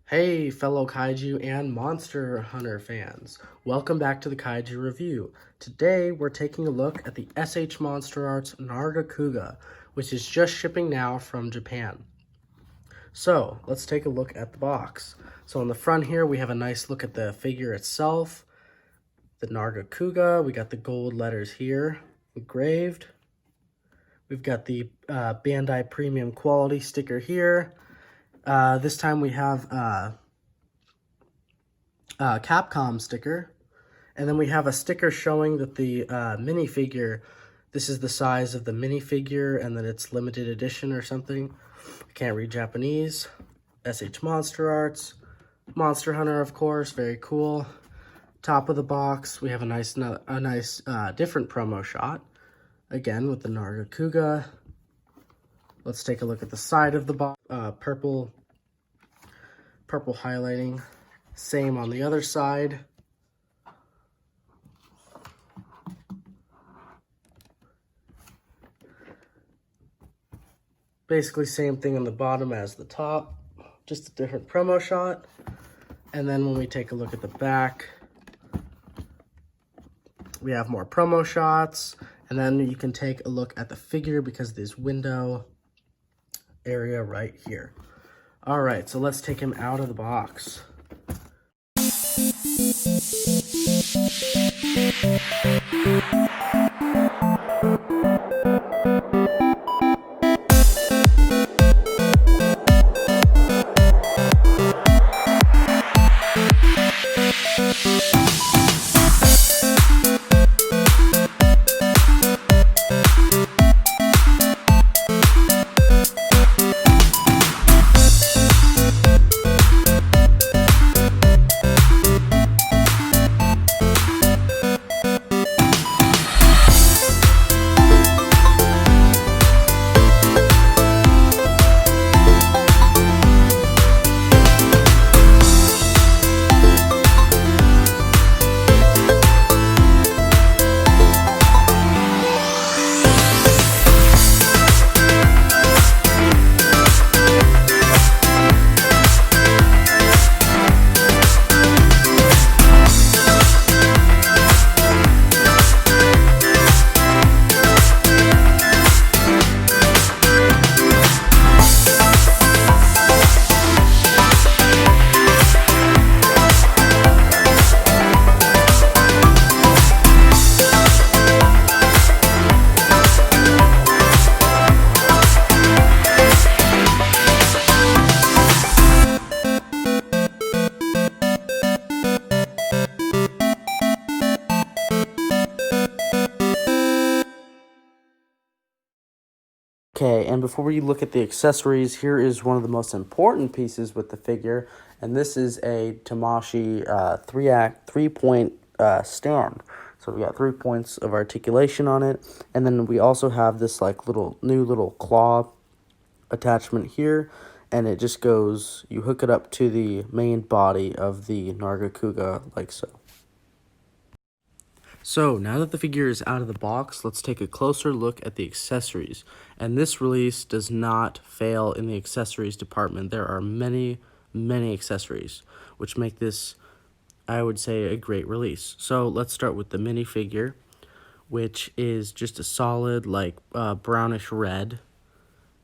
Hey fellow Kaiju and Monster Hunter fans, welcome back to the Kaiju Review. Today we're taking a look at the Monsterarts Nargacuga, which is just shipping now from Japan. So let's take a look at the box. So on the front here we have a nice look at the figure itself, the Nargacuga. We got the gold letters here engraved. We've got the Bandai Premium Quality sticker here. This time we have Capcom sticker, and then we have a sticker showing that the minifigure, this is the size of the minifigure and that it's limited edition or something. I can't read Japanese. Monsterarts, Monster Hunter, of course, very cool. Top of the box, we have a nice different promo shot, again with the Nargacuga. Let's take a look at the side of the box. Purple highlighting. Same on the other side. Basically same thing on the bottom as the top, just a different promo shot. And then when we take a look at the back, we have more promo shots. And then you can take a look at the figure because of this window area right here. All right, so let's take him out of the box. Okay, and before we look at the accessories, here is one of the most important pieces with the figure, and this is a Tamashii 3-point stand. So we got 3 points of articulation on it, and then we also have this like new little claw attachment here, and it just goes, you hook it up to the main body of the Nargacuga like so. So, now that the figure is out of the box, let's take a closer look at the accessories. And this release does not fail in the accessories department. There are many accessories, which make this, I would say, a great release. So, let's start with the minifigure, which is just a solid, brownish red.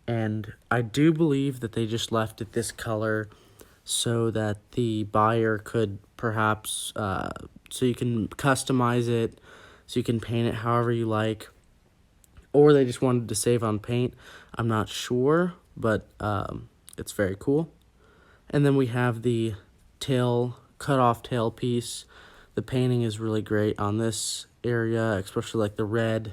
And I do believe that they just left it this color so that the buyer could perhaps, so you can customize it, so you can paint it however you like, or they just wanted to save on paint. I'm not sure, but it's very cool. And then we have the cut off tail piece. The painting is really great on this area, especially like the red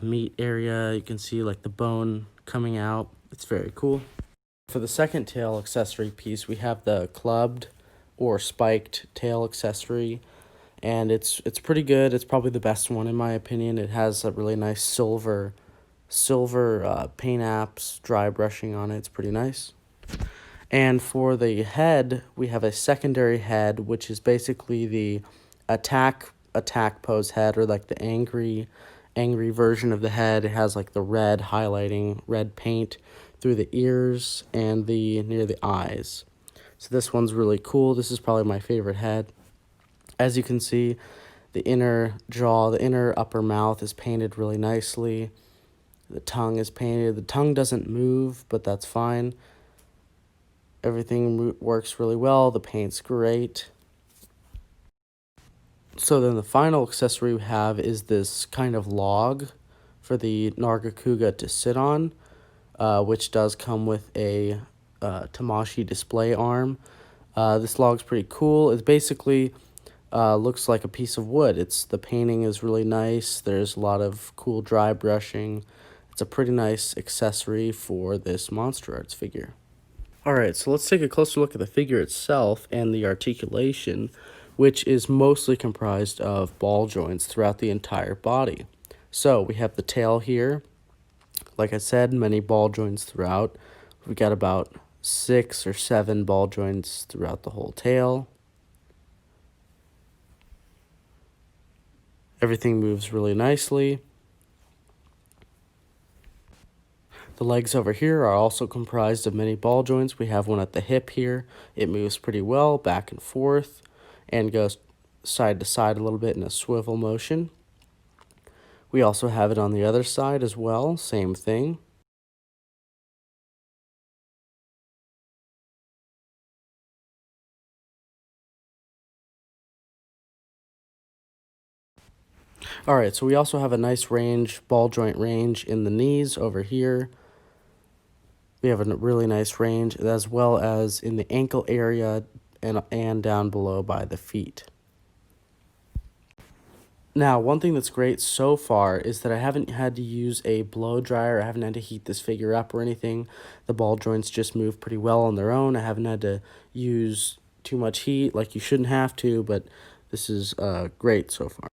meat area. You can see like the bone coming out. It's very cool. For the second tail accessory piece, we have the clubbed or spiked tail accessory, and it's pretty good. It's probably the best one in my opinion. It has a really nice silver paint apps, dry brushing on it. It's pretty nice. And for the head, we have a secondary head, which is basically the attack pose head, or like the angry version of the head. It has like the red highlighting, red paint through the ears and near the eyes. So this one's really cool. This is probably my favorite head. As you can see, the inner jaw, the inner upper mouth is painted really nicely. The tongue is painted. The tongue doesn't move, but that's fine. Everything works really well. The paint's great. So then the final accessory we have is this kind of log for the Nargacuga to sit on, which does come with a Tamashii display arm. This log's pretty cool. It basically looks like a piece of wood. The painting is really nice. There's a lot of cool dry brushing. It's a pretty nice accessory for this Monsterarts figure. Alright, so let's take a closer look at the figure itself and the articulation, which is mostly comprised of ball joints throughout the entire body. So we have the tail here. Like I said, many ball joints throughout. We've got about 6 or 7 ball joints throughout the whole tail. Everything moves really nicely. The legs over here are also comprised of many ball joints. We have one at the hip here. It moves pretty well back and forth and goes side to side a little bit in a swivel motion. We also have it on the other side as well, same thing. Alright, so we also have a nice ball joint range in the knees over here. We have a really nice range as well as in the ankle area and down below by the feet. Now, one thing that's great so far is that I haven't had to use a blow dryer. I haven't had to heat this figure up or anything. The ball joints just move pretty well on their own. I haven't had to use too much heat like you shouldn't have to, but this is great so far.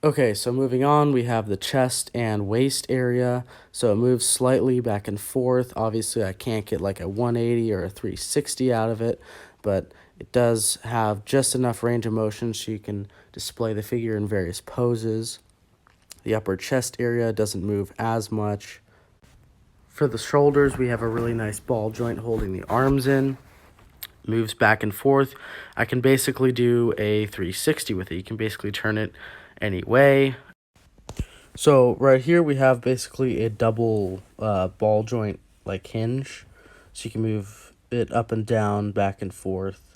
Okay, so moving on, we have the chest and waist area. So it moves slightly back and forth. Obviously, I can't get like a 180 or a 360 out of it, but it does have just enough range of motion so you can display the figure in various poses. The upper chest area doesn't move as much. For the shoulders, we have a really nice ball joint holding the arms in. Moves back and forth. I can basically do a 360 with it. You can basically turn it any way. So right here we have basically a double ball joint like hinge. So you can move it up and down, back and forth.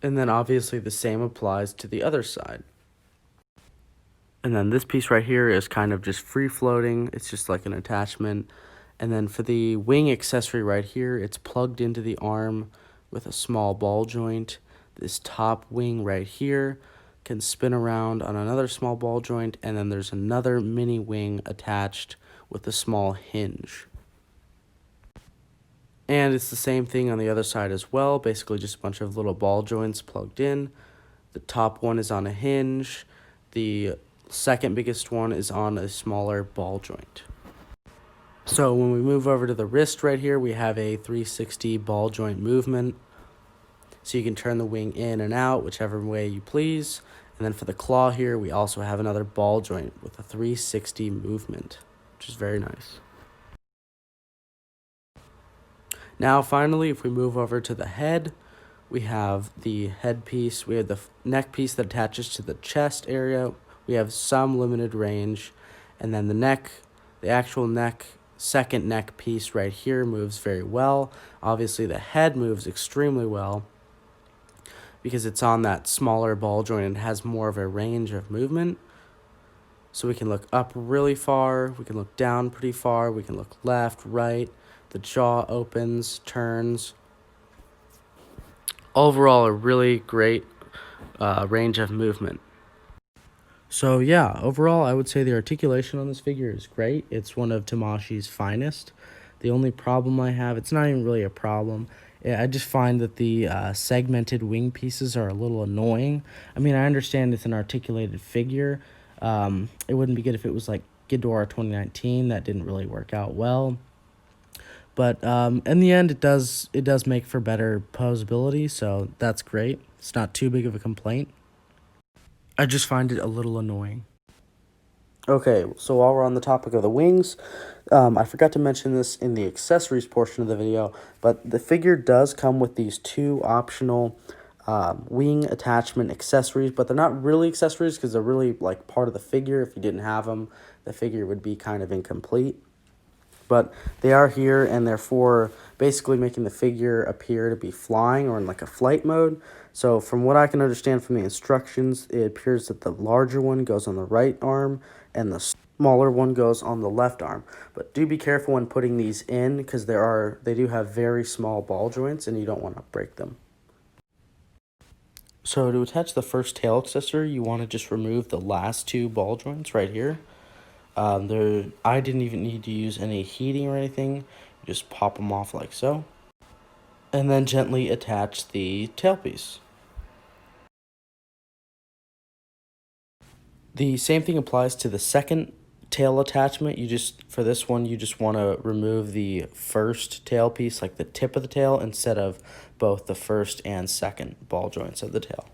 And then obviously the same applies to the other side. And then this piece right here is kind of just free floating. It's just like an attachment. And then for the wing accessory right here, it's plugged into the arm with a small ball joint. This top wing right here can spin around on another small ball joint, and then there's another mini wing attached with a small hinge. And it's the same thing on the other side as well, basically just a bunch of little ball joints plugged in. The top one is on a hinge. The second biggest one is on a smaller ball joint. So when we move over to the wrist right here, we have a 360 ball joint movement. So you can turn the wing in and out, whichever way you please. And then for the claw here, we also have another ball joint with a 360 movement, which is very nice. Now finally, if we move over to the head, we have the head piece. We have the neck piece that attaches to the chest area. We have some limited range. And then the neck, the actual neck, second neck piece right here moves very well. Obviously the head moves extremely well because it's on that smaller ball joint and has more of a range of movement. So we can look up really far, we can look down pretty far, we can look left, right. The jaw opens, turns. Overall, a really great range of movement. So yeah, overall, I would say the articulation on this figure is great. It's one of Tamashii's finest. The only problem I have, it's not even really a problem. I just find that the segmented wing pieces are a little annoying. I mean, I understand it's an articulated figure. It wouldn't be good if it was like Ghidorah 2019. That didn't really work out well. But in the end, it does make for better posability, so that's great. It's not too big of a complaint. I just find it a little annoying. Okay, so while we're on the topic of the wings, I forgot to mention this in the accessories portion of the video, but the figure does come with these two optional wing attachment accessories, but they're not really accessories because they're really like part of the figure. If you didn't have them, the figure would be kind of incomplete. But they are here, and they're for basically making the figure appear to be flying or in like a flight mode. So from what I can understand from the instructions, it appears that the larger one goes on the right arm and the smaller one goes on the left arm. But do be careful when putting these in, because they do have very small ball joints and you don't want to break them. So to attach the first tail accessory, you want to just remove the last two ball joints right here. I didn't even need to use any heating or anything. You just pop them off like so. And then gently attach the tailpiece. The same thing applies to the second tail attachment. For this one, you just want to remove the first tail piece, like the tip of the tail, instead of both the first and second ball joints of the tail.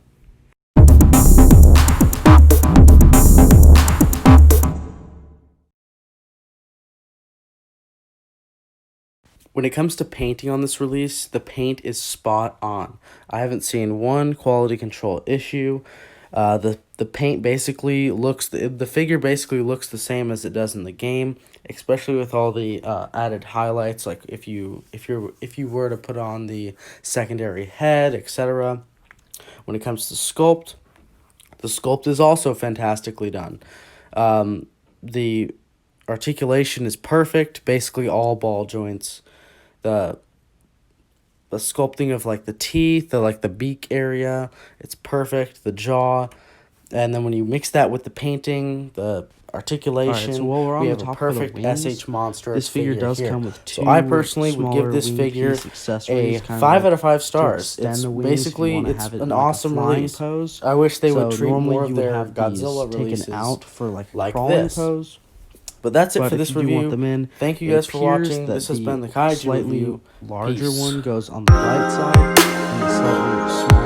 When it comes to painting on this release, the paint is spot on. I haven't seen one quality control issue. The paint basically the figure basically looks the same as it does in the game, especially with all the added highlights, like if you were to put on the secondary head, etc. When it comes to sculpt, the sculpt is also fantastically done. The articulation is perfect, basically all ball joints. The sculpting of like the teeth, the beak area, it's perfect. The jaw, and then when you mix that with the painting, the articulation, so while we're on we the have a topic perfect of the wings, SH monster. this figure does here. come with two So I personally would give this wing figure piece accessories, a kind of 5 like out of 5 to stars. extend It's the wings if you basically wanna it's have it an in, like, a awesome flying release. pose. I wish they So would treat normally more you of would their have Godzilla these releases taken out for like like crawling this. pose. But that's it But for if this you do review. want them in, Thank you it guys for appears watching. that This has the been the Kaiju slightly review. larger Peace. one goes on the right side, and the slightly smaller